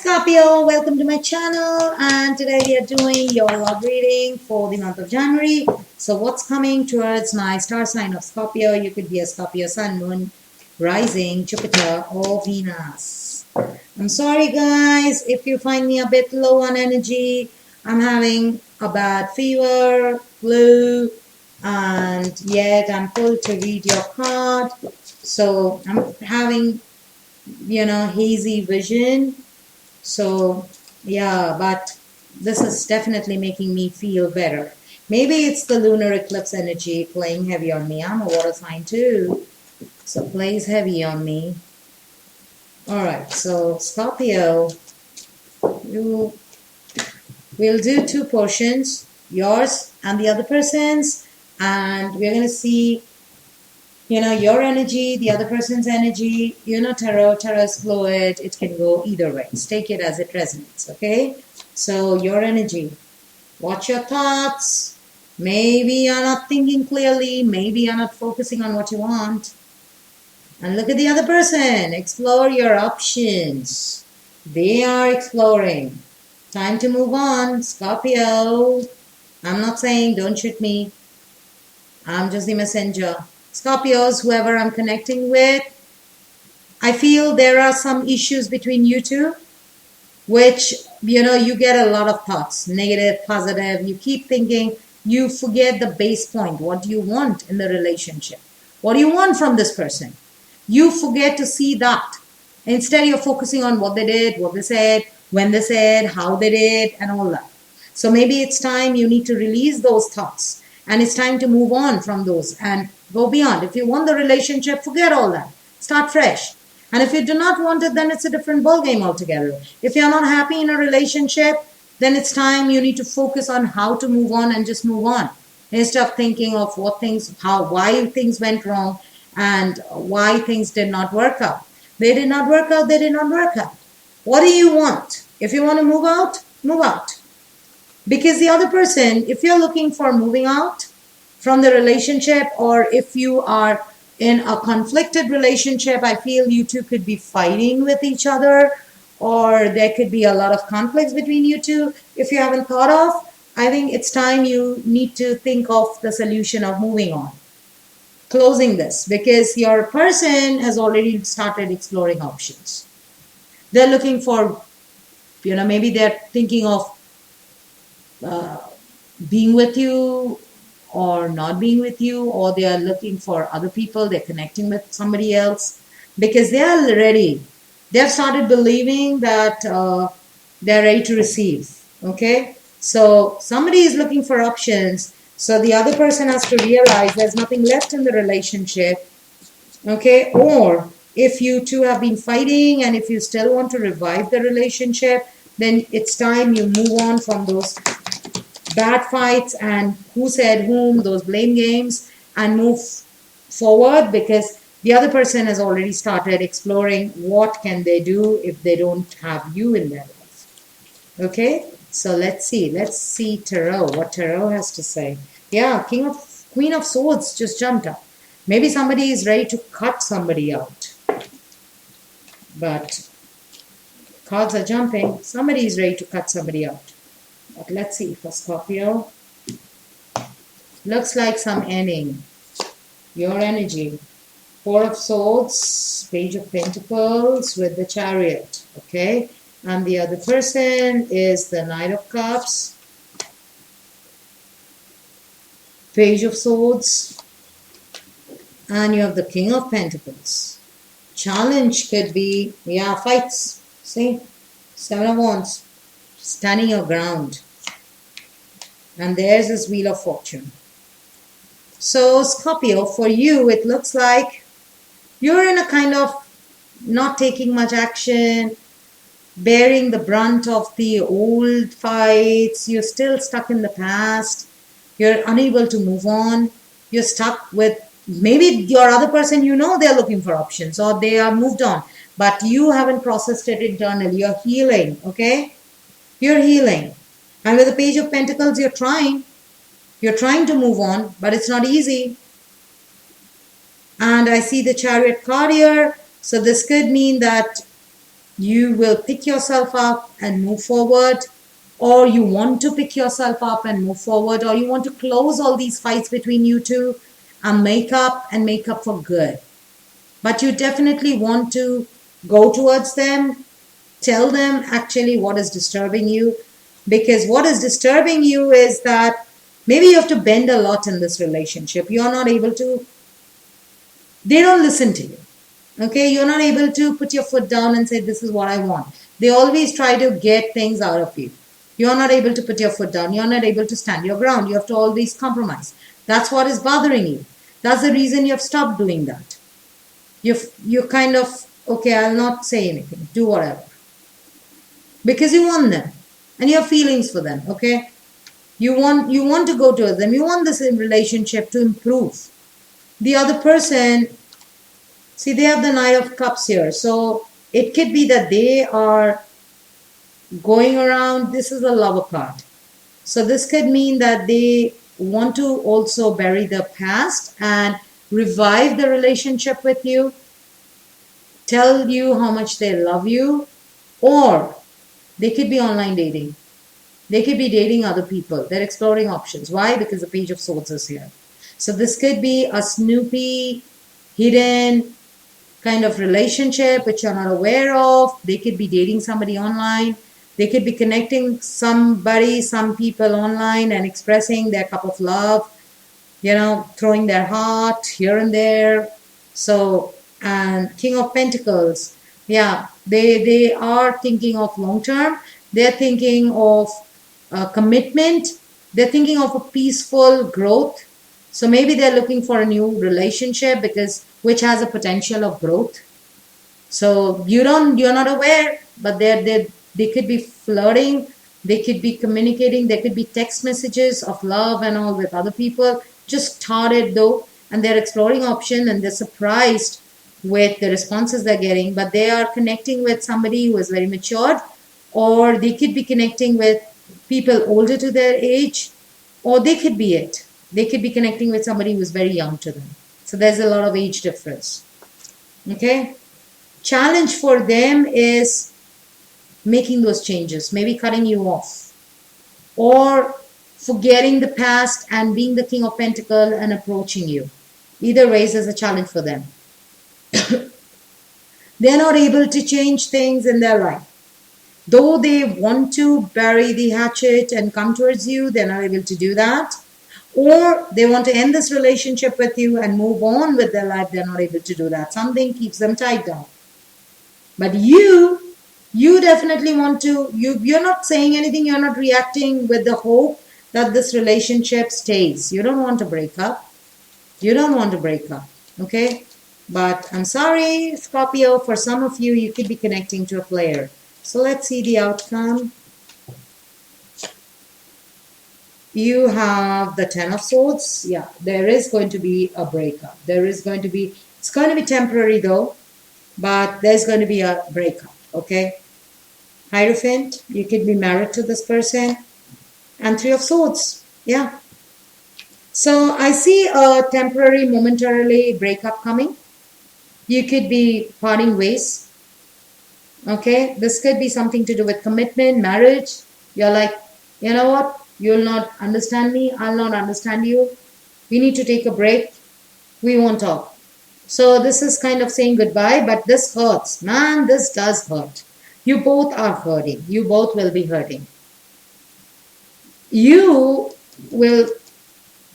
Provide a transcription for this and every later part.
Scorpio, welcome to my channel, and today we are doing your love reading for the month of January. So what's coming towards my star sign of Scorpio? You could be a Scorpio sun, moon, rising, Jupiter, or Venus. I'm sorry guys if you find me a bit low on energy. I'm having a bad fever, flu, and yet I'm pulled to read your card. So I'm having, hazy vision. So, yeah, but this is definitely making me feel better. Maybe it's the lunar eclipse energy playing heavy on me. I'm a water sign too, so plays heavy on me. Alright, so Scorpio, you will do two portions, yours and the other person's, and we're going to see your energy, the other person's energy. Tarot is fluid. It can go either way. Just take it as it resonates, okay? So your energy. Watch your thoughts. Maybe you're not thinking clearly. Maybe you're not focusing on what you want. And look at the other person. Explore your options. They are exploring. Time to move on, Scorpio. I'm not saying don't shoot me. I'm just the messenger. Scorpios, whoever I'm connecting with, I feel there are some issues between you two, which, you get a lot of thoughts, negative, positive. You keep thinking, you forget the base point. What do you want in the relationship? What do you want from this person? You forget to see that. Instead, you're focusing on what they did, what they said, when they said, how they did, and all that. So maybe it's time you need to release those thoughts. And it's time to move on from those and go beyond. If you want the relationship, forget all that. Start fresh. And if you do not want it, then it's a different ballgame altogether. If you're not happy in a relationship, then it's time you need to focus on how to move on and just move on. Instead of thinking of why things went wrong and why things did not work out. They did not work out, they did not work out. What do you want? If you want to move out, move out. Because the other person, if you're looking for moving out from the relationship, or if you are in a conflicted relationship, I feel you two could be fighting with each other, or there could be a lot of conflicts between you two. If you haven't thought of, I think it's time you need to think of the solution of moving on. Closing this, because your person has already started exploring options. They're looking for, maybe they're thinking of being with you or not being with you, or they are looking for other people, they're connecting with somebody else, because they are ready. They've started believing that they're ready to receive. Okay, so somebody is looking for options, so the other person has to realize there's nothing left in the relationship. Okay, or if you two have been fighting and if you still want to revive the relationship, then it's time you move on from those bad fights and who said whom, those blame games, and move forward, because the other person has already started exploring what can they do if they don't have you in their life. Okay, so let's see tarot, what tarot has to say. Yeah, Queen of Swords just jumped up. Maybe somebody is ready to cut somebody out, but cards are jumping. Somebody is ready to cut somebody out. But let's see for Scorpio. Looks like some ending. Your energy. Four of Swords, Page of Pentacles with the Chariot. Okay. And the other person is the Knight of Cups, Page of Swords, and you have the King of Pentacles. Challenge could be, fights. See? Seven of Wands. Standing your ground. And there's this Wheel of Fortune. So Scorpio, for you, it looks like you're in a kind of not taking much action, bearing the brunt of the old fights. You're still stuck in the past. You're unable to move on. You're stuck with maybe your other person, they're looking for options or they are moved on, but you haven't processed it internally. You're healing, okay? You're healing. And with the Page of Pentacles, you're trying to move on, but it's not easy. And I see the Chariot card here. So this could mean that You will pick yourself up and move forward, or you want to pick yourself up and move forward, or you want to close all these fights between you two and make up for good. But you definitely want to go towards them, tell them actually what is disturbing you, because what is disturbing you is that maybe you have to bend a lot in this relationship. You're not able to, they don't listen to you. Okay, you're not able to put your foot down and say, this is what I want. They always try to get things out of you. You're not able to put your foot down. You're not able to stand your ground. You have to always compromise. That's what is bothering you. That's the reason you have stopped doing that. You're kind of, okay, I'll not say anything. Do whatever. Because you want them. And you have feelings for them, okay? You want to go towards them. You want this relationship to improve. The other person, see, they have the Knight of Cups here. So it could be that they are going around. This is a lover card. So this could mean that they want to also bury the past and revive the relationship with you, tell you how much they love you, or they could be online dating. They could be dating other people. They're exploring options. Why? Because the Page of Swords is here. So this could be a snoopy, hidden kind of relationship which you're not aware of. They could be dating somebody online. They could be connecting some people online and expressing their cup of love, throwing their heart here and there. So, and King of Pentacles, yeah, they are thinking of long term. They're thinking of commitment. They're thinking of a peaceful growth. So maybe they're looking for a new relationship which has a potential of growth. So you're not aware, but they could be flirting. They could be communicating. There could be text messages of love and all with other people. Just started though, and they're exploring option, and they're surprised with the responses they're getting. But they are connecting with somebody who is very matured, or they could be connecting with people older to their age, or they could be it. They could be connecting with somebody who is very young to them. So there's a lot of age difference. Okay? Challenge for them is making those changes, maybe cutting you off, or forgetting the past and being the King of Pentacles and approaching you. Either ways is a challenge for them. They're not able to change things in their life. Though they want to bury the hatchet and come towards you, they're not able to do that. Or they want to end this relationship with you and move on with their life, they're not able to do that. Something keeps them tied down. But you definitely want to, you're not saying anything, you're not reacting with the hope that this relationship stays. You don't want to break up. You don't want to break up, okay? But I'm sorry, Scorpio, for some of you, you could be connecting to a player. So let's see the outcome. You have the Ten of Swords. Yeah, there is going to be a breakup. It's going to be temporary though, but there's going to be a breakup, okay? Hierophant, you could be married to this person. And Three of Swords, yeah. So I see a temporary, momentarily breakup coming. You could be parting ways. Okay, this could be something to do with commitment, marriage. You're like, you know what? You'll not understand me. I'll not understand you. We need to take a break. We won't talk. So this is kind of saying goodbye, but this hurts. Man, this does hurt. You both are hurting. You both will be hurting. You're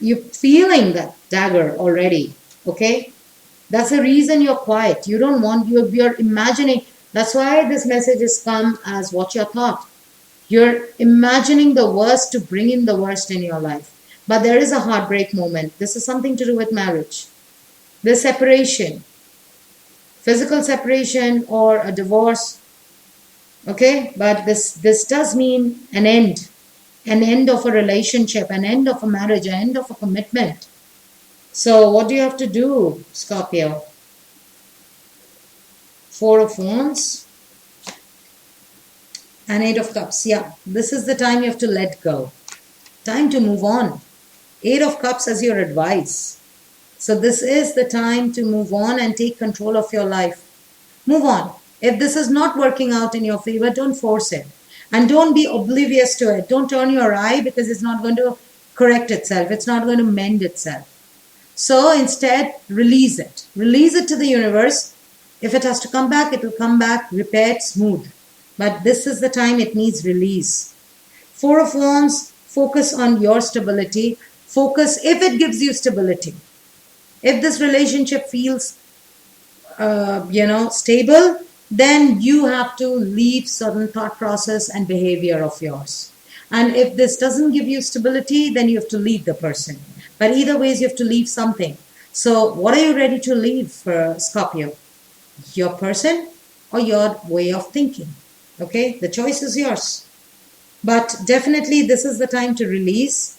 feeling that dagger already. Okay? That's the reason you're quiet. You don't want, you're imagining. That's why this message has come as what your thought. You're imagining the worst to bring in the worst in your life. But there is a heartbreak moment. This is something to do with marriage. The separation. Physical separation or a divorce. Okay? But this does mean an end. An end of a relationship. An end of a marriage. An end of a commitment. So what do you have to do, Scorpio? Four of Wands and Eight of Cups. Yeah, this is the time you have to let go. Time to move on. Eight of Cups as your advice. So this is the time to move on and take control of your life. Move on. If this is not working out in your favor, don't force it. And don't be oblivious to it. Don't turn your eye, because it's not going to correct itself. It's not going to mend itself. So instead, release it. Release it to the universe. If it has to come back, it will come back repaired, smooth. But this is the time it needs release. Four of Wands, focus on your stability. Focus if it gives you stability. If this relationship feels, stable, then you have to leave certain thought process and behavior of yours. And if this doesn't give you stability, then you have to leave the person. But either ways, you have to leave something. So what are you ready to leave, Scorpio? Your person or your way of thinking? Okay, the choice is yours. But definitely this is the time to release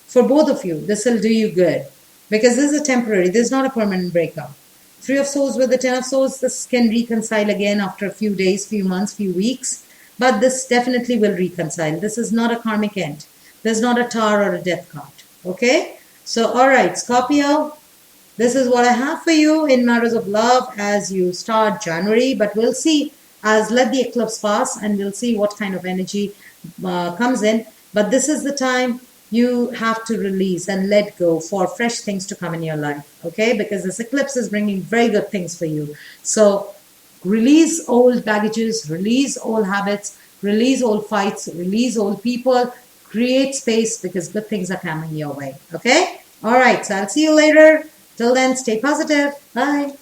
for both of you. This will do you good, because this is a temporary, this is not a permanent breakup. Three of Swords with the Ten of Swords, this can reconcile again after a few days, few months, few weeks. But this definitely will reconcile. This is not a karmic end. There's not a Tower or a Death card. Okay? So, alright, Scorpio, this is what I have for you in matters of love as you start January. But we'll see, as let the eclipse pass, and we'll see what kind of energy comes in. But this is the time you have to release and let go for fresh things to come in your life. Okay? Because this eclipse is bringing very good things for you. So, release old baggages, release old habits, release old fights, release old people, create space, because good things are coming your way. Okay? Alright, so I'll see you later. Till then, stay positive. Bye.